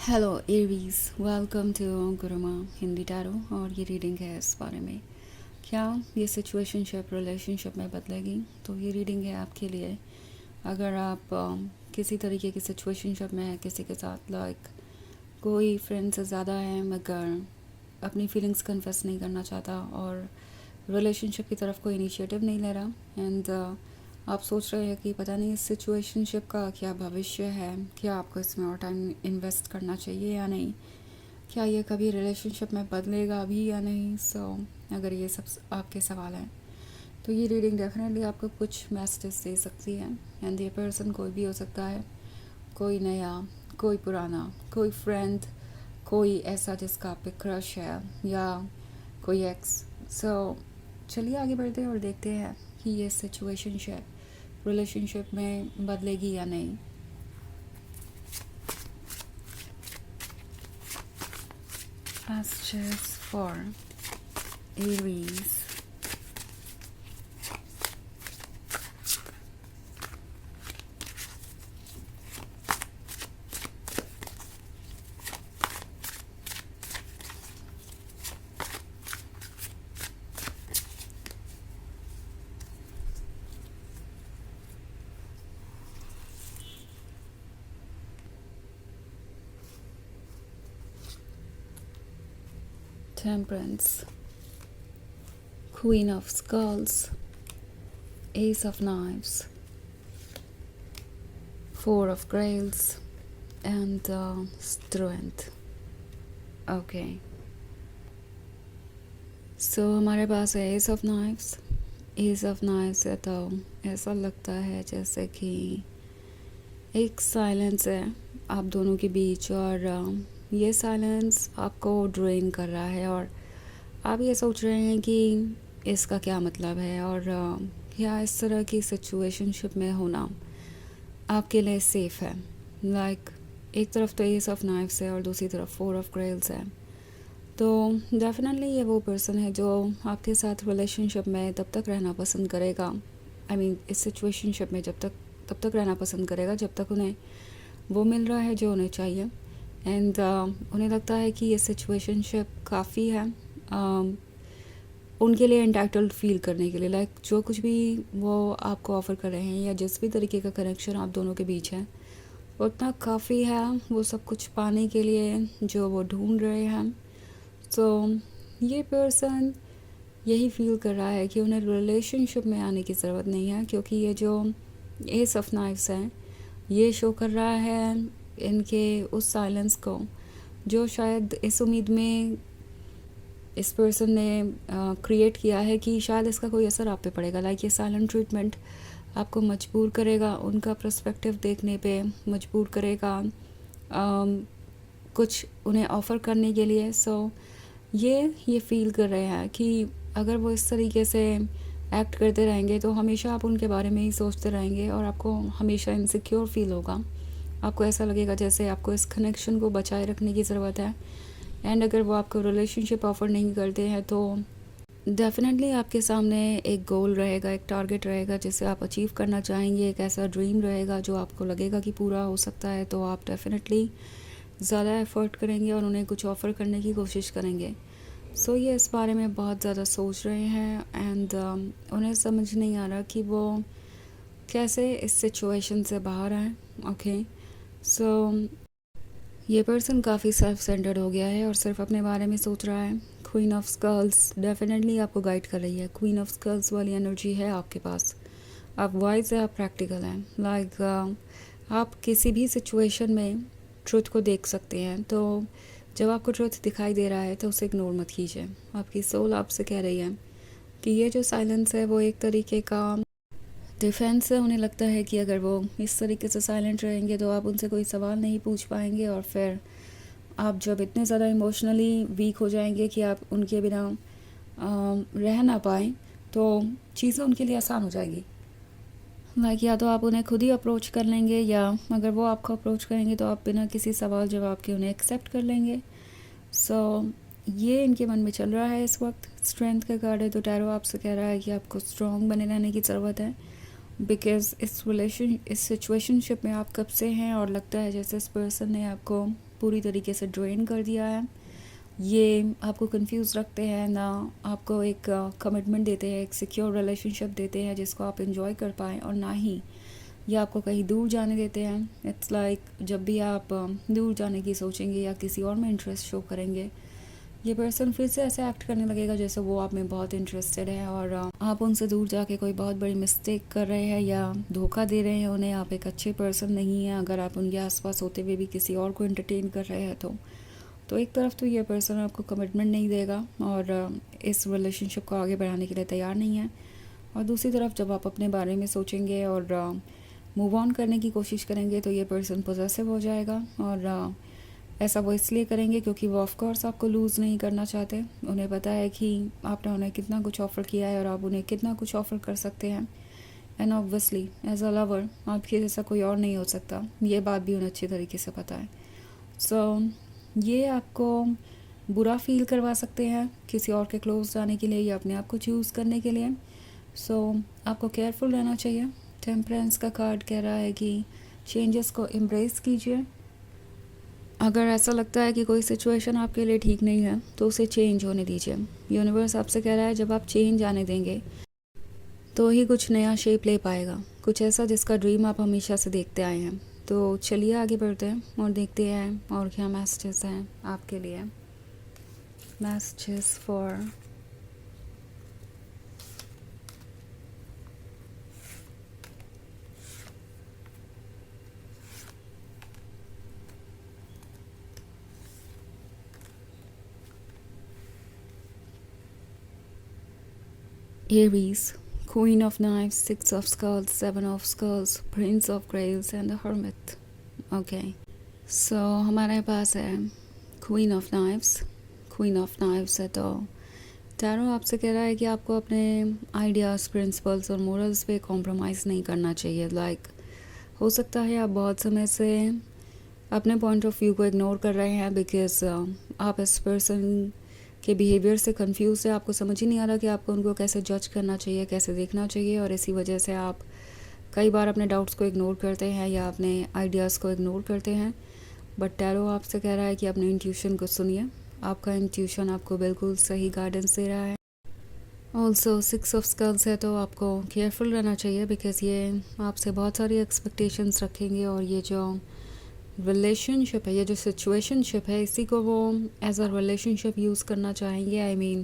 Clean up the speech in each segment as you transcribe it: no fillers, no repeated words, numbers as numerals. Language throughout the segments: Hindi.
Hello Aries, welcome to Guruma Hindi tarot. और ये रीडिंग है इस बारे में क्या ये सिचुएशनशिप रिलेशनशिप में बदलेगी। तो ये रीडिंग है आपके लिए अगर आप किसी तरीके की सिचुएशनशिप में है किसी के साथ, लाइक कोई फ्रेंड से ज़्यादा है मगर अपनी फीलिंग्स कन्फेस नहीं करना चाहता और रिलेशनशिप की तरफ कोई इनिशिएटिव नहीं ले रहा। एंड आप सोच रहे हैं कि पता नहीं इस सिचुएशनशिप का क्या भविष्य है, क्या आपको इसमें और टाइम इन्वेस्ट करना चाहिए या नहीं, क्या ये कभी रिलेशनशिप में बदलेगा भी या नहीं। अगर ये सब आपके सवाल हैं तो ये रीडिंग डेफिनेटली आपको कुछ मैसेजेस दे सकती है। एंड ये पर्सन कोई भी हो सकता है, कोई नया, कोई पुराना, कोई फ्रेंड, कोई ऐसा जिसका आप पे क्रश है या कोई एक्स। चलिए आगे बढ़ते हैं और देखते हैं कि ये सिचुएशनशिप रिलेशनशिप में बदलेगी या नहीं। Messages for Aries. Temperance, Queen of Skulls, Ace of Knives, Four of Grails, and Strength. Okay, so हमारे पास है ace of knives. Ace of knives है तो ऐसा लगता है जैसे कि एक साइलेंस है आप दोनों के बीच और ये साइलेंस आपको ड्रेन कर रहा है और आप ये सोच रहे हैं कि इसका क्या मतलब है और क्या इस तरह की सिचुएशनशिप में होना आपके लिए सेफ़ है। लाइक एक तरफ तो एस ऑफ नाइफ्स है और दूसरी तरफ फोर ऑफ ग्रेल्स है। तो डेफिनेटली ये वो पर्सन है जो आपके साथ रिलेशनशिप में तब तक रहना पसंद करेगा। इस सिचुएशनशिप में तब तक रहना पसंद करेगा जब तक उन्हें वो मिल रहा है जो उन्हें चाहिए। एंड उन्हें लगता है कि ये सिचुएशनशिप काफ़ी है उनके लिए एंटाइटल्ड फील करने के लिए। लाइक जो कुछ भी वो आपको ऑफ़र कर रहे हैं या जिस भी तरीके का कनेक्शन आप दोनों के बीच है उतना काफ़ी है वो सब कुछ पाने के लिए जो वो ढूंढ रहे हैं। ये पर्सन यही फील कर रहा है कि उन्हें रिलेशनशिप में आने की ज़रूरत नहीं है, क्योंकि ये जो एस ऑफ नाइफ्स है ये शो कर रहा है इनके उस साइलेंस को जो शायद इस उम्मीद में इस पर्सन ने क्रिएट किया है कि शायद इसका कोई असर आप पे पड़ेगा। लाइक ये साइलेंट ट्रीटमेंट आपको मजबूर करेगा, उनका पर्सपेक्टिव देखने पे मजबूर करेगा कुछ उन्हें ऑफ़र करने के लिए। ये फ़ील कर रहे हैं कि अगर वो इस तरीके से एक्ट करते रहेंगे तो हमेशा आप उनके बारे में ही सोचते रहेंगे और आपको हमेशा इनसिक्योर फील होगा। आपको ऐसा लगेगा जैसे आपको इस कनेक्शन को बचाए रखने की ज़रूरत है। एंड अगर वो आपको रिलेशनशिप ऑफ़र नहीं करते हैं तो डेफिनेटली आपके सामने एक गोल रहेगा, एक टारगेट रहेगा जिसे आप अचीव करना चाहेंगे, एक ऐसा ड्रीम रहेगा जो आपको लगेगा कि पूरा हो सकता है। तो आप डेफिनेटली ज़्यादा एफ़र्ट करेंगे और उन्हें कुछ ऑफ़र करने की कोशिश करेंगे। ये इस बारे में बहुत ज़्यादा सोच रहे हैं एंड उन्हें समझ नहीं आ रहा कि वो कैसे इस सिचुएशन से बाहर आएँ। ओके, ये पर्सन काफ़ी सेल्फ सेंटर्ड हो गया है और सिर्फ अपने बारे में सोच रहा है। क्वीन ऑफ स्कल्स डेफिनेटली आपको गाइड कर रही है। क्वीन ऑफ स्कल्स वाली एनर्जी है आपके पास। आप वाइज है, आप प्रैक्टिकल हैं। लाइक आप किसी भी सिचुएशन में ट्रुथ को देख सकते हैं। तो जब आपको ट्रुथ दिखाई दे रहा है तो उसे इग्नोर मत कीजिए। आपकी सोल आपसे कह रही है कि ये जो साइलेंस है वो एक तरीके का डिफेंस है। उन्हें लगता है कि अगर वो इस तरीके से साइलेंट रहेंगे तो आप उनसे कोई सवाल नहीं पूछ पाएंगे और फिर आप जब इतने ज़्यादा इमोशनली वीक हो जाएंगे कि आप उनके बिना रह ना पाएँ तो चीज़ें उनके लिए आसान हो जाएगी। लाइक या तो आप उन्हें खुद ही अप्रोच कर लेंगे या अगर वो आपको अप्रोच करेंगे तो आप बिना किसी सवाल जवाब के उन्हें एक्सेप्ट कर लेंगे। ये इनके मन में चल रहा है इस वक्त। स्ट्रेंथ का कार्ड है तो टैरो आपसे कह रहा है कि आपको स्ट्रॉन्ग बने रहने की ज़रूरत है बिकॉज़ इस सिचुएशनशिप में आप कब से हैं और लगता है जैसे इस पर्सन ने आपको पूरी तरीके से ड्रेन कर दिया है। ये आपको कंफ्यूज रखते हैं, ना आपको एक कमिटमेंट देते हैं, एक सिक्योर रिलेशनशिप देते हैं जिसको आप एंजॉय कर पाएँ, और ना ही ये आपको कहीं दूर जाने देते हैं। इट्स लाइक जब भी आप दूर जाने की सोचेंगे या किसी और में इंटरेस्ट शो करेंगे, ये पर्सन फिर से ऐसे एक्ट करने लगेगा जैसे वो आप में बहुत इंटरेस्टेड है, और आप उनसे दूर जाके कोई बहुत बड़ी मिस्टेक कर रहे हैं या धोखा दे रहे हैं उन्हें। आप एक अच्छे पर्सन नहीं हैं अगर आप उनके आसपास होते हुए भी किसी और को एंटरटेन कर रहे हैं। तो एक तरफ तो ये पर्सन आपको कमिटमेंट नहीं देगा और इस रिलेशनशिप को आगे बढ़ाने के लिए तैयार नहीं है, और दूसरी तरफ जब आप अपने बारे में सोचेंगे और मूव ऑन करने की कोशिश करेंगे तो ये पर्सन पॉसेसिव हो जाएगा। और ऐसा वो इसलिए करेंगे क्योंकि वो ऑफ कोर्स आपको लूज़ नहीं करना चाहते। उन्हें पता है कि आपने उन्हें कितना कुछ ऑफ़र किया है और आप उन्हें कितना कुछ ऑफ़र कर सकते हैं। And obviously as a lover आपके जैसा कोई और नहीं हो सकता, ये बात भी उन्हें अच्छी तरीके से पता है। सो ये आपको बुरा फील करवा सकते हैं किसी और के क्लोज जाने के लिए या अपने आप को चूज़ करने के लिए। सो आपको केयरफुल रहना चाहिए। टेम्परेंस का कार्ड कह रहा है कि चेंजेस को एम्ब्रेस कीजिए। अगर ऐसा लगता है कि कोई सिचुएशन आपके लिए ठीक नहीं है तो उसे चेंज होने दीजिए। यूनिवर्स आपसे कह रहा है जब आप चेंज आने देंगे तो ही कुछ नया शेप ले पाएगा, कुछ ऐसा जिसका ड्रीम आप हमेशा से देखते आए हैं। तो चलिए आगे बढ़ते हैं और देखते हैं और क्या मैसेजेस हैं आपके लिए। Messages for Aries, Queen of Knives, Six of Skulls, Seven of Skulls, Prince of Graves and the Hermit. Okay, so हमारे पास है Queen of Knives. Queen of Knives है तो टैरो आपसे कह रहा है कि आपको अपने आइडियाज़, प्रिंसिपल्स और मोरल्स पे कॉम्प्रोमाइज़ नहीं करना चाहिए। लाइक हो सकता है आप बहुत समय से अपने पॉइंट ऑफ व्यू को इग्नोर कर रहे हैं बिकॉज आप इस पर्सन के बिहेवियर से कंफ्यूज है। आपको समझ ही नहीं आ रहा कि आपको उनको कैसे जज करना चाहिए, कैसे देखना चाहिए, और इसी वजह से आप कई बार अपने डाउट्स को इग्नोर करते हैं या अपने आइडियाज़ को इग्नोर करते हैं। बट टैरो आपसे कह रहा है कि अपने इंट्यूशन को सुनिए। आपका इंट्यूशन आपको बिल्कुल सही गाइडेंस दे रहा है। ऑल्सो सिक्स ऑफ स्कल्स है तो आपको केयरफुल रहना चाहिए बिकॉज़ ये आपसे बहुत सारी एक्सपेक्टेशंस रखेंगे, और ये जो रिलेशनशिप है, ये जो सिचुएशनशिप है, इसी को वो एज अ रिलेशनशिप यूज़ करना चाहेंगे। आई मीन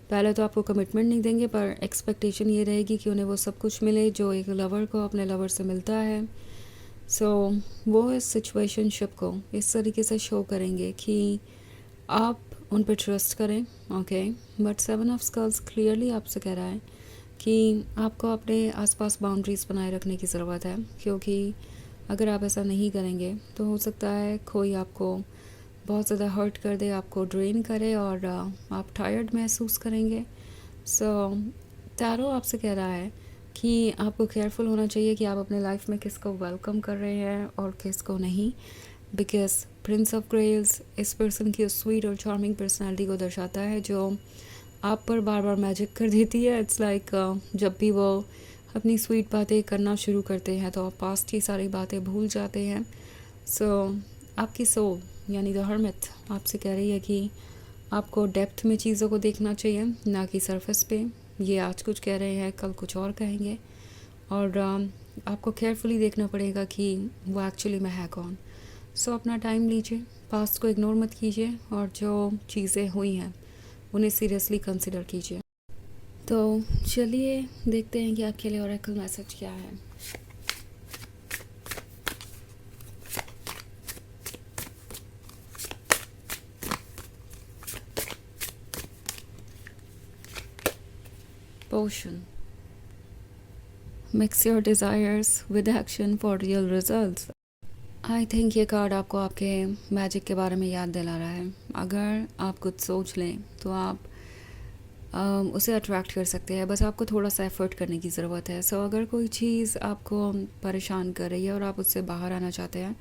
पहले तो आपको कमिटमेंट नहीं देंगे पर एक्सपेक्टेशन ये रहेगी कि उन्हें वो सब कुछ मिले जो एक लवर को अपने लवर से मिलता है। सो वो इस सिचुएशनशिप को इस तरीके से शो करेंगे कि आप उन पर ट्रस्ट करें। Okay, but seven of skulls clearly आपसे कह रहा है कि आपको अपने आसपास बाउंड्रीज़ बनाए रखने की ज़रूरत है, क्योंकि अगर आप ऐसा नहीं करेंगे तो हो सकता है कोई आपको बहुत ज़्यादा हर्ट कर दे, आपको ड्रेन करे और आप टायर्ड महसूस करेंगे। सो टैरो आपसे कह रहा है कि आपको केयरफुल होना चाहिए कि आप अपने लाइफ में किसको वेलकम कर रहे हैं और किसको नहीं, बिकॉज प्रिंस ऑफ ग्रेव्स इस पर्सन की स्वीट और चार्मिंग पर्सनालिटी को दर्शाता है जो आप पर बार बार मैजिक कर देती है। इट्स लाइक जब भी वो अपनी स्वीट बातें करना शुरू करते हैं तो आप पास्ट की सारी बातें भूल जाते हैं। सो आपकी सोल यानी द हर्मिट आपसे कह रही है कि आपको डेप्थ में चीज़ों को देखना चाहिए, ना कि सरफेस पे। ये आज कुछ कह रहे हैं, कल कुछ और कहेंगे, और आपको केयरफुली देखना पड़ेगा कि वो एक्चुअली में है कौन। सो अपना टाइम लीजिए, पास्ट को इग्नोर मत कीजिए, और जो चीज़ें हुई हैं उन्हें सीरियसली कंसिडर कीजिए। तो चलिए देखते हैं कि आपके लिए ओरेकल मैसेज क्या है। Potion, mix your desires with action for real results. I think ये कार्ड आपको आपके मैजिक के बारे में याद दिला रहा है। अगर आप कुछ सोच लें तो आप उसे अट्रैक्ट कर सकते हैं, बस आपको थोड़ा सा एफर्ट करने की ज़रूरत है। सो अगर कोई चीज़ आपको परेशान कर रही है और आप उससे बाहर आना चाहते हैं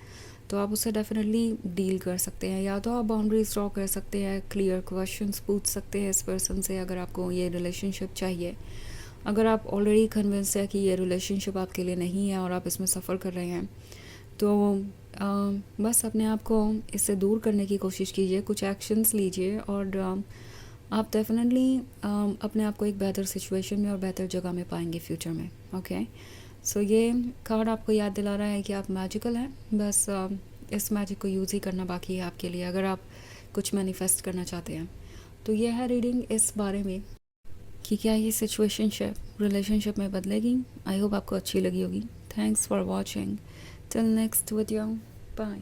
तो आप उससे डेफिनेटली डील कर सकते हैं। या तो आप बाउंड्रीज ड्रॉ कर सकते हैं, क्लियर क्वेश्चंस पूछ सकते हैं इस पर्सन से अगर आपको ये रिलेशनशिप चाहिए, अगर आप ऑलरेडी कन्विंस है कि ये रिलेशनशिप आपके लिए नहीं है और आप इसमें सफ़र कर रहे हैं, तो बस अपने आप को इससे दूर करने की कोशिश कीजिए, कुछ एक्शंस लीजिए और आप डेफिनेटली अपने आप को एक बेहतर सिचुएशन में और बेहतर जगह में पाएंगे फ्यूचर में। ओके, सो ये कार्ड आपको याद दिला रहा है कि आप मैजिकल हैं, बस इस मैजिक को यूज़ ही करना बाकी है आपके लिए, अगर आप कुछ मैनिफेस्ट करना चाहते हैं। तो ये है रीडिंग इस बारे में कि क्या ये सिचुएशनशिप रिलेशनशिप में बदलेगी। आई होप आपको अच्छी लगी होगी। Thanks for watching. Till next video, bye.